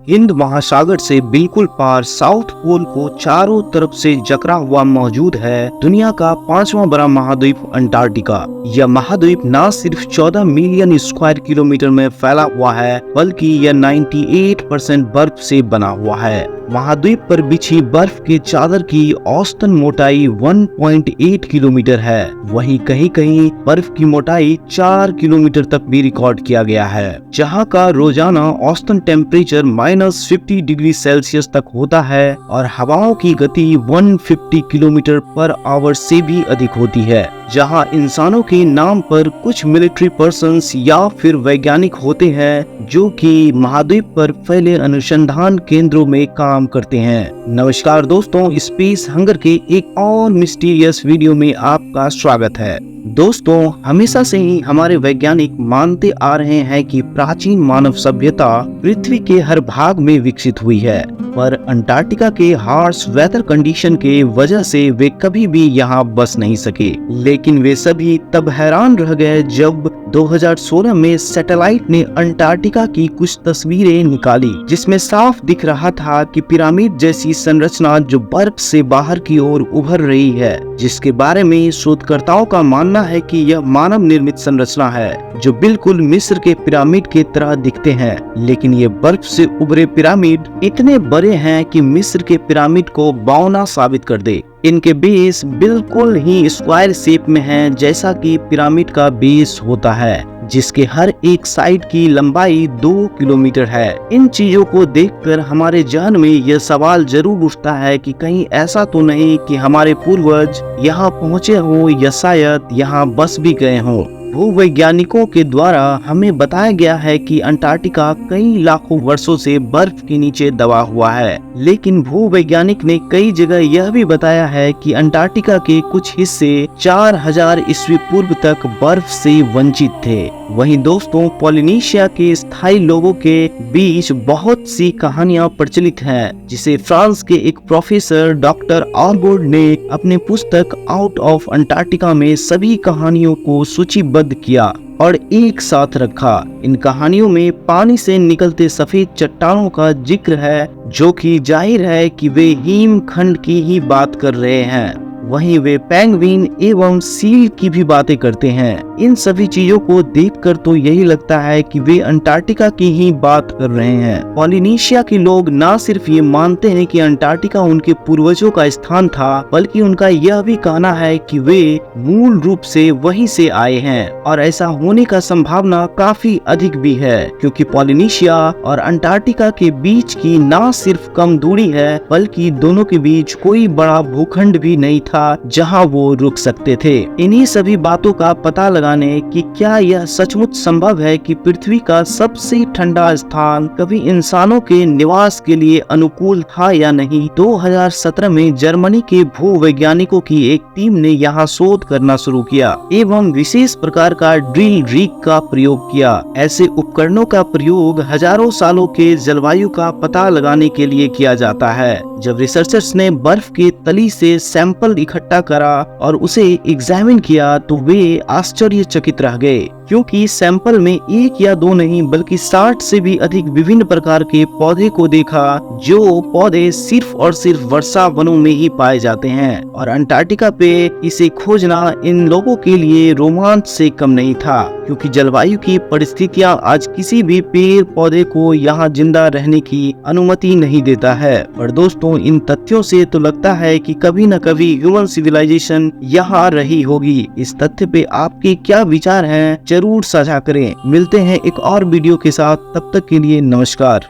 हिंद महासागर से बिल्कुल पार साउथ पोल को चारों तरफ से जकड़ा हुआ मौजूद है दुनिया का 5वां बड़ा महाद्वीप अंटार्कटिका। यह महाद्वीप न सिर्फ 14 मिलियन स्क्वायर किलोमीटर में फैला हुआ है बल्कि यह 98% बर्फ से बना हुआ है। महाद्वीप पर बिछी बर्फ के चादर की औसतन मोटाई 1.8 किलोमीटर है। वहीं कहीं कहीं बर्फ की मोटाई 4 किलोमीटर तक भी रिकॉर्ड किया गया है, जहां का रोजाना औसतन टेम्परेचर -50 डिग्री सेल्सियस तक होता है और हवाओं की गति 150 किलोमीटर पर आवर से भी अधिक होती है। जहां इंसानों के नाम पर कुछ मिलिट्री पर्सन्स या फिर वैज्ञानिक होते हैं जो कि महाद्वीप पर फैले अनुसंधान केंद्रों में काम करते हैं। नमस्कार दोस्तों, स्पेस हंगर के एक और मिस्टीरियस वीडियो में आपका स्वागत है। दोस्तों, हमेशा से ही हमारे वैज्ञानिक मानते आ रहे हैं कि प्राचीन मानव सभ्यता पृथ्वी के हर भाग में विकसित हुई है, पर अंटार्कटिका के हार्श वेदर कंडीशन के वजह से वे कभी भी यहाँ बस नहीं सके। लेकिन वे सभी तब हैरान रह गए जब 2016 में सैटेलाइट ने अंटार्कटिका की कुछ तस्वीरें निकाली, जिसमें साफ दिख रहा था कि पिरामिड जैसी संरचना जो बर्फ से बाहर की ओर उभर रही है, जिसके बारे में शोधकर्ताओं का मानना है कि यह मानव निर्मित संरचना है जो बिल्कुल मिस्र के पिरामिड की तरह दिखते हैं। लेकिन ये बर्फ से उभरे पिरामिड इतने बड़े हैं कि मिस्र के पिरामिड को बौना साबित कर दे। इनके बेस बिल्कुल ही स्क्वायर शेप में हैं, जैसा कि पिरामिड का बेस होता है, जिसके हर एक साइड की लंबाई 2 किलोमीटर है। इन चीजों को देखकर हमारे जहन में यह सवाल जरूर उठता है कि कहीं ऐसा तो नहीं कि हमारे पूर्वज यहाँ पहुँचे हों या शायद यहाँ बस भी गए हों। भूवैज्ञानिकों के द्वारा हमें बताया गया है कि अंटार्कटिका कई लाखों वर्षों से बर्फ के नीचे दबा हुआ है, लेकिन भूवैज्ञानिक ने कई जगह यह भी बताया है कि अंटार्कटिका के कुछ हिस्से 4000 ईस्वी पूर्व तक बर्फ से वंचित थे। वहीं दोस्तों, पॉलिनेशिया के स्थायी लोगों के बीच बहुत सी कहानियां प्रचलित हैं, जिसे फ्रांस के एक प्रोफेसर डॉक्टर आर्बोर्ड ने अपने पुस्तक आउट ऑफ अंटार्कटिका में सभी कहानियों को सूचीबद्ध किया और एक साथ रखा। इन कहानियों में पानी से निकलते सफेद चट्टानों का जिक्र है, जो कि जाहिर है कि वे हिमखंड की ही बात कर रहे हैं। वहीं वे पेंगुइन एवं सील की भी बातें करते हैं। इन सभी चीजों को देखकर तो यही लगता है कि वे अंटार्कटिका की ही बात कर रहे हैं। पॉलिनेशिया के लोग न सिर्फ ये मानते हैं कि अंटार्कटिका उनके पूर्वजों का स्थान था, बल्कि उनका यह भी कहना है कि वे मूल रूप से वहीं से आए हैं, और ऐसा होने का संभावना काफी अधिक भी है, क्योंकि पॉलिनेशिया और अंटार्कटिका के बीच की न सिर्फ कम दूरी है, बल्कि दोनों के बीच कोई बड़ा भूखंड भी नहीं था जहां वो रुक सकते थे। इन्हीं सभी बातों का पता लगाने कि क्या यह सचमुच संभव है कि पृथ्वी का सबसे ठंडा स्थान कभी इंसानों के निवास के लिए अनुकूल था या नहीं, 2017 में जर्मनी के भूवैज्ञानिकों की एक टीम ने यहाँ शोध करना शुरू किया एवं विशेष प्रकार का ड्रिल रिग का प्रयोग किया। ऐसे उपकरणों का प्रयोग हजारों सालों के जलवायु का पता लगाने के लिए किया जाता है। जब रिसर्चर्स ने बर्फ के तली से सैंपल इकट्ठा करा और उसे एग्जामिन किया तो वे आश्चर्यचकित रह गए, क्योंकि सैंपल में 1 या 2 नहीं बल्कि 60 से भी अधिक विभिन्न प्रकार के पौधे को देखा, जो पौधे सिर्फ और सिर्फ वर्षा वनों में ही पाए जाते हैं। और अंटार्कटिका पे इसे खोजना इन लोगों के लिए रोमांच से कम नहीं था, क्योंकि जलवायु की परिस्थितियां आज किसी भी पेड़ पौधे को यहाँ जिंदा रहने की अनुमति नहीं देता है। और दोस्तों, इन तथ्यों से तो लगता है कि कभी न कभी ह्यूमन सिविलाइजेशन यहाँ रही होगी। इस तथ्य पे आपके क्या विचार हैं, जरूर साझा करें। मिलते हैं एक और वीडियो के साथ, तब तक के लिए नमस्कार।